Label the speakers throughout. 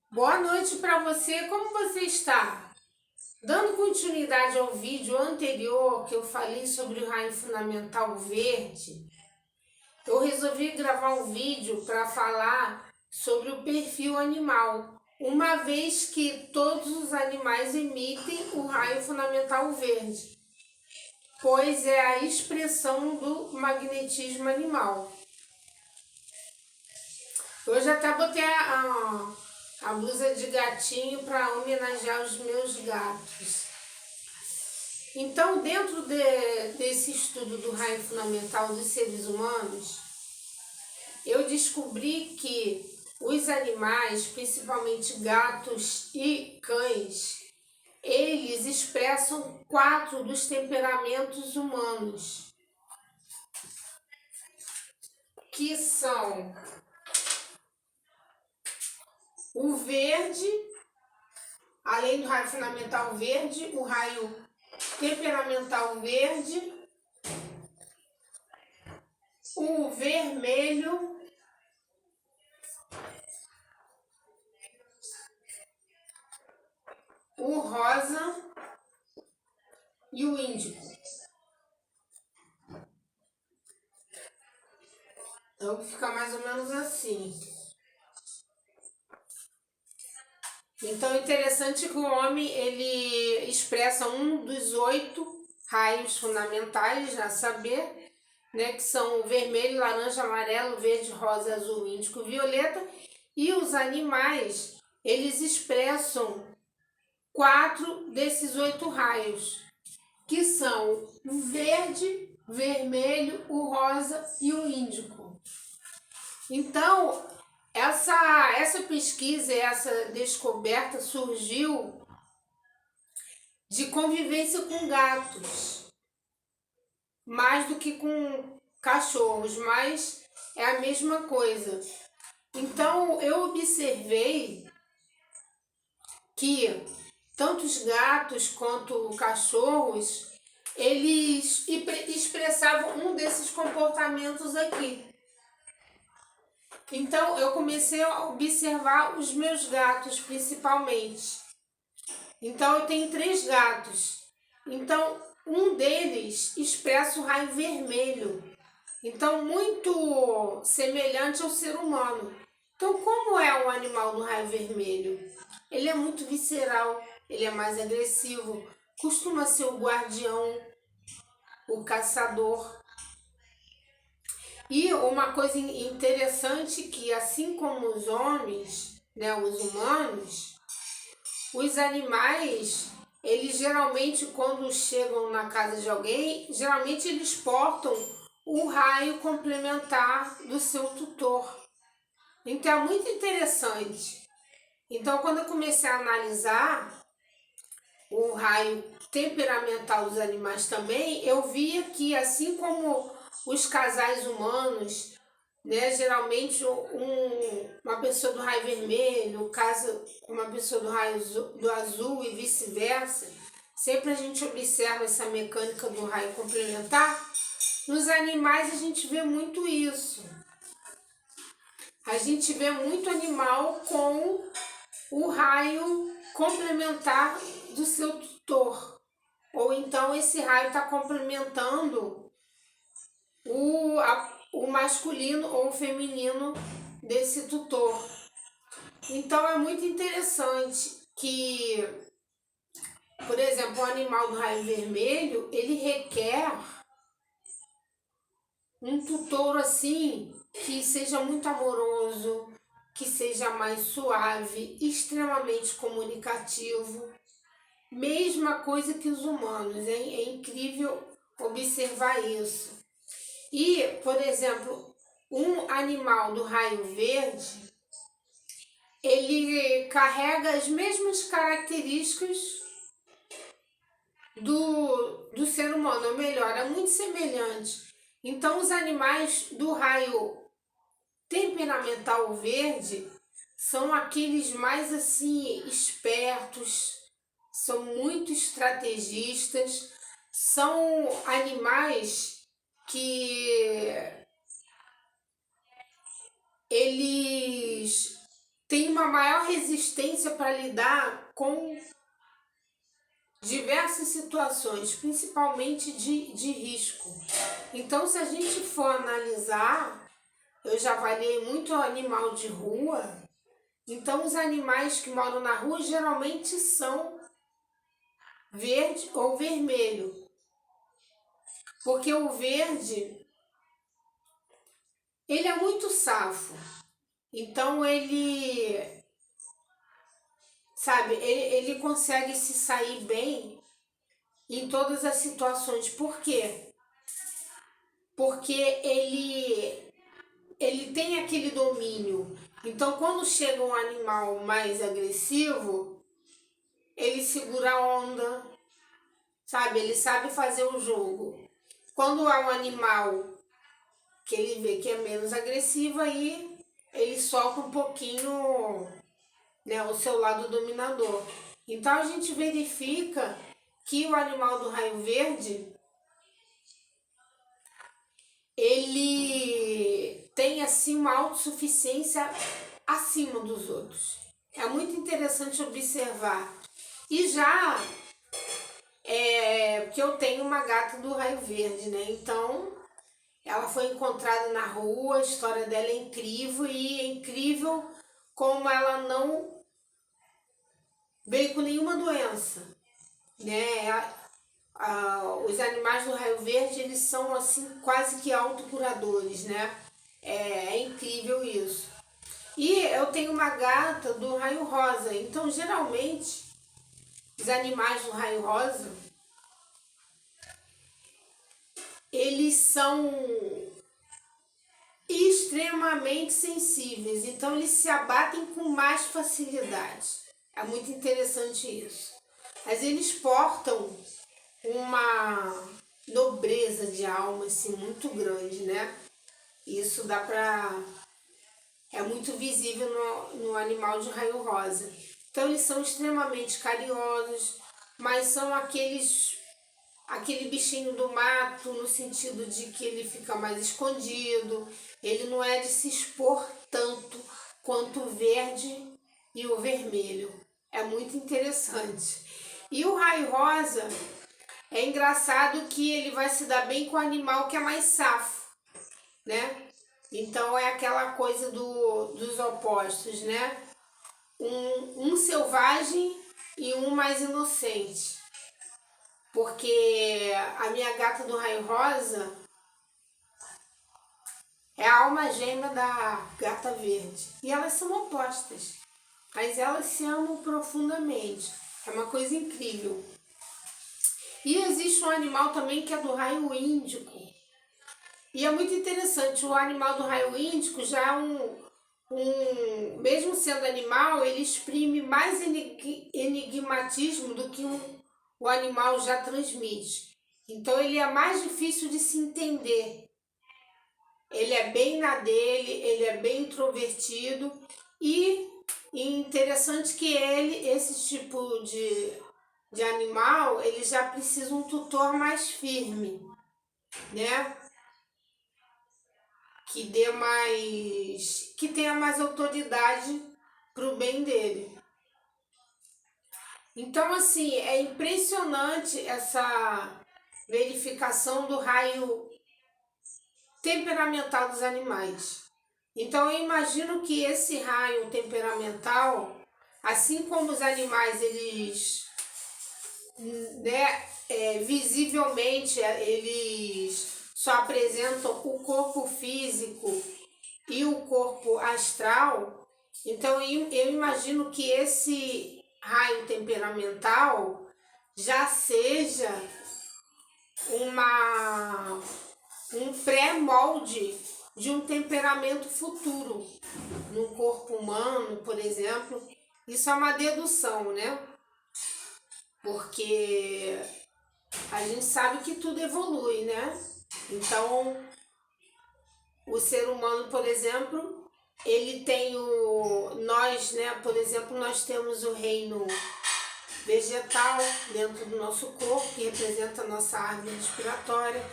Speaker 1: Boa noite para você, como você está? Dando continuidade ao vídeo anterior que eu falei sobre o raio fundamental verde, eu resolvi gravar um vídeo para falar sobre o perfil animal, uma vez que todos os animais emitem o raio fundamental verde, pois é a expressão do magnetismo animal. Hoje até botei a blusa de gatinho para homenagear os meus gatos. Então, dentro desse estudo do raio fundamental dos seres humanos, eu descobri que os animais, principalmente gatos e cães, eles expressam 4 dos temperamentos humanos, que são o verde, além do raio fundamental verde, o raio temperamental verde, o vermelho, o rosa e o índico. Então fica mais ou menos assim. Então é interessante que o homem ele expressa um dos 8 raios fundamentais, a saber, né, que são o vermelho, laranja, amarelo, verde, rosa, azul, índico, violeta. E os animais, eles expressam 4 desses 8 raios, que são o verde, vermelho, o rosa e o índico. Então, essa pesquisa, essa descoberta surgiu de convivência com gatos, mais do que com cachorros, mas é a mesma coisa. Então, eu observei que tanto os gatos quanto cachorros, eles expressavam um desses comportamentos aqui. Então eu comecei a observar os meus gatos principalmente. Então eu tenho 3 gatos. Então um deles expressa o raio vermelho. Então muito semelhante ao ser humano. Então como é o animal do raio vermelho? Ele é muito visceral, ele é mais agressivo, costuma ser o guardião, o caçador. E uma coisa interessante que assim como os homens, né, os humanos, os animais, eles geralmente quando chegam na casa de alguém, geralmente eles portam o raio complementar do seu tutor. Então é muito interessante. Então quando eu comecei a analisar o raio temperamental dos animais também, eu via que assim como os casais humanos, né, geralmente uma pessoa do raio vermelho casa com uma pessoa do raio do azul e vice-versa, sempre a gente observa essa mecânica do raio complementar. Nos animais a gente vê muito isso. A gente vê muito animal com o raio complementar do seu tutor. Ou então esse raio está complementando o masculino ou o feminino desse tutor. Então é muito interessante que, por exemplo, o animal do raio vermelho, ele requer um tutor assim que seja muito amoroso, que seja mais suave, extremamente comunicativo. Mesma coisa que os humanos, hein? É incrível observar isso. E, por exemplo, um animal do raio verde, ele carrega as mesmas características do ser humano, ou melhor, é muito semelhante. Então, os animais do raio temperamental verde são aqueles mais assim espertos, são muito estrategistas, são animais que eles tem uma maior resistência para lidar com diversas situações, principalmente de risco. Então, se a gente for analisar, eu já avaliei muito animal de rua, então os animais que moram na rua geralmente são verde ou vermelho, porque o verde, ele é muito safo, então ele, sabe, ele consegue se sair bem em todas as situações. Por quê? Porque ele tem aquele domínio. Então, quando chega um animal mais agressivo, ele segura a onda, sabe? Ele sabe fazer o jogo. Quando há um animal que ele vê que é menos agressivo, aí ele solta um pouquinho, né, o seu lado dominador. Então, a gente verifica que o animal do raio verde, ele tem assim uma autossuficiência acima dos outros. É muito interessante observar. E já que eu tenho uma gata do raio verde, né? Então, ela foi encontrada na rua, a história dela é incrível e é incrível como ela não veio com nenhuma doença, né? Os animais do raio verde, eles são assim quase que autocuradores, né? É incrível isso. E eu tenho uma gata do raio rosa, então geralmente os animais do raio rosa, eles são extremamente sensíveis, então eles se abatem com mais facilidade. É muito interessante isso. Mas eles portam uma nobreza de alma assim, muito grande, né? Isso dá pra... é muito visível no animal de raio rosa. Então eles são extremamente carinhosos, mas são aquele bichinho do mato, no sentido de que ele fica mais escondido, ele não é de se expor tanto quanto o verde e o vermelho. É muito interessante. E o raio rosa, é engraçado que ele vai se dar bem com o animal que é mais safo, né? Então é aquela coisa dos opostos, né? Um selvagem e um mais inocente. Porque a minha gata do raio rosa é a alma gêmea da gata verde. E elas são opostas, mas elas se amam profundamente. É uma coisa incrível. E existe um animal também que é do raio índico. E é muito interessante, o animal do raio índico já mesmo sendo animal, ele exprime mais enigmatismo do que o animal já transmite. Então ele é mais difícil de se entender. Ele é bem na dele, ele é bem introvertido e interessante que esse tipo de animal, ele já precisa um tutor mais firme, né? Que tenha mais autoridade para o bem dele. Então, assim, é impressionante essa verificação do raio temperamental dos animais. Então, eu imagino que esse raio temperamental, assim como os animais, eles, né, visivelmente, eles só apresentam o corpo físico e o corpo astral, então eu imagino que esse raio temperamental já seja um pré-molde de um temperamento futuro no corpo humano, por exemplo. Isso é uma dedução, né? Porque a gente sabe que tudo evolui, né? Então, o ser humano, por exemplo, ele tem nós, né? Por exemplo, nós temos o reino vegetal dentro do nosso corpo, que representa a nossa árvore respiratória.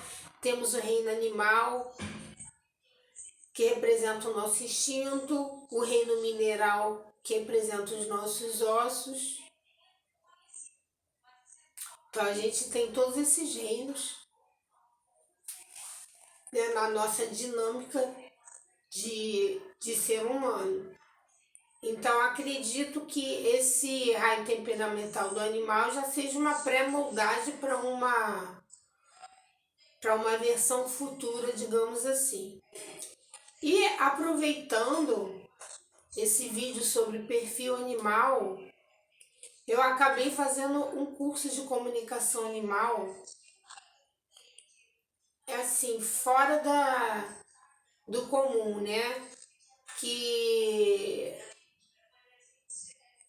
Speaker 1: Temos o reino animal, que representa o nosso instinto, o reino mineral, que representa os nossos ossos. Então a gente tem todos esses reinos, né, na nossa dinâmica de ser humano. Então acredito que esse raio temperamental do animal já seja uma pré-moldagem para uma versão futura, digamos assim. E aproveitando esse vídeo sobre perfil animal, eu acabei fazendo um curso de comunicação animal, assim, fora do comum, né? Que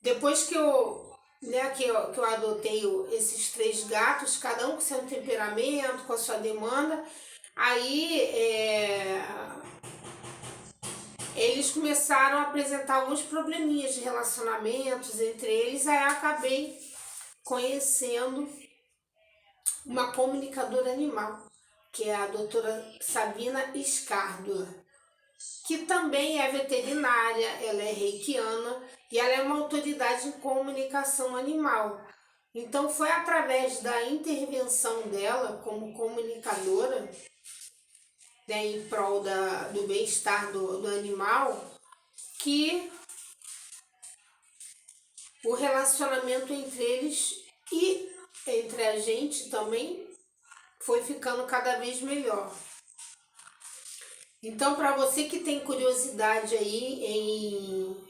Speaker 1: depois que eu adotei esses 3 gatos, cada um com seu temperamento, com a sua demanda, aí eles começaram a apresentar alguns probleminhas de relacionamentos entre eles, aí eu acabei conhecendo uma comunicadora animal, que é a doutora Sabina Escárdua, que também é veterinária, ela é reikiana e ela é uma autoridade em comunicação animal. Então foi através da intervenção dela como comunicadora, né, em prol do bem-estar do animal, que o relacionamento entre eles e entre a gente também foi ficando cada vez melhor. Então, para você que tem curiosidade aí em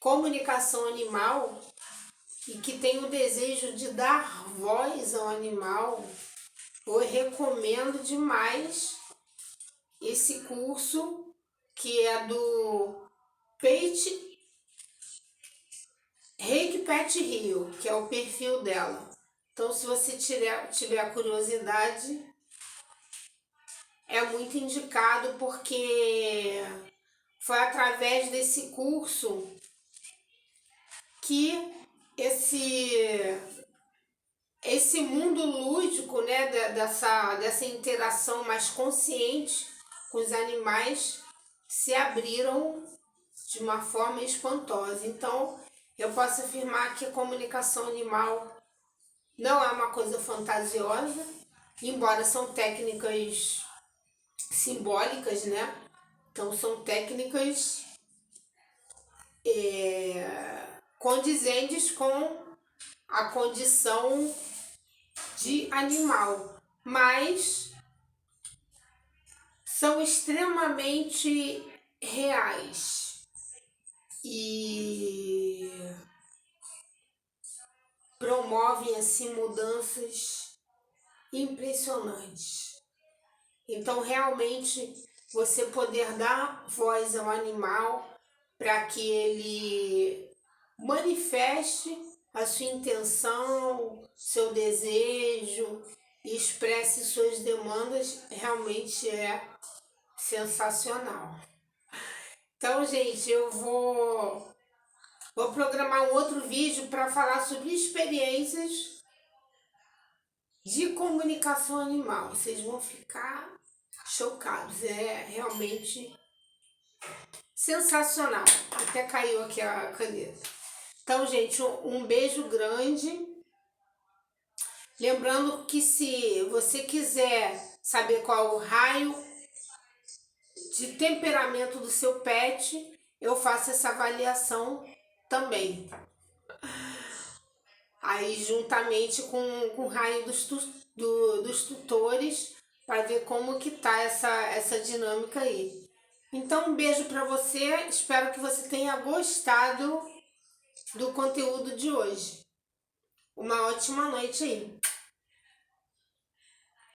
Speaker 1: comunicação animal e que tem o desejo de dar voz ao animal, eu recomendo demais esse curso, que é do Reiki Pet Rio, que é o perfil dela. Então, se você tiver curiosidade, é muito indicado, porque foi através desse curso que esse mundo lúdico, né, dessa interação mais consciente com os animais se abriram de uma forma espantosa. Então, eu posso afirmar que a comunicação animal não é uma coisa fantasiosa, embora são técnicas simbólicas, né? Então, são técnicas condizentes com a condição de animal, mas são extremamente reais e promovem assim mudanças impressionantes. Então, realmente, você poder dar voz ao animal para que ele manifeste a sua intenção, seu desejo e expresse suas demandas, realmente é sensacional. Então, gente, eu vou programar um outro vídeo para falar sobre experiências de comunicação animal. Vocês vão ficar chocados, é realmente sensacional. Até caiu aqui a caneta. Então, gente, um beijo grande. Lembrando que se você quiser saber qual é o raio de temperamento do seu pet, eu faço essa avaliação também. Aí, juntamente com o raio dos tutores, para ver como que tá essa dinâmica aí. Então, um beijo para você. Espero que você tenha gostado do conteúdo de hoje. Uma ótima noite aí.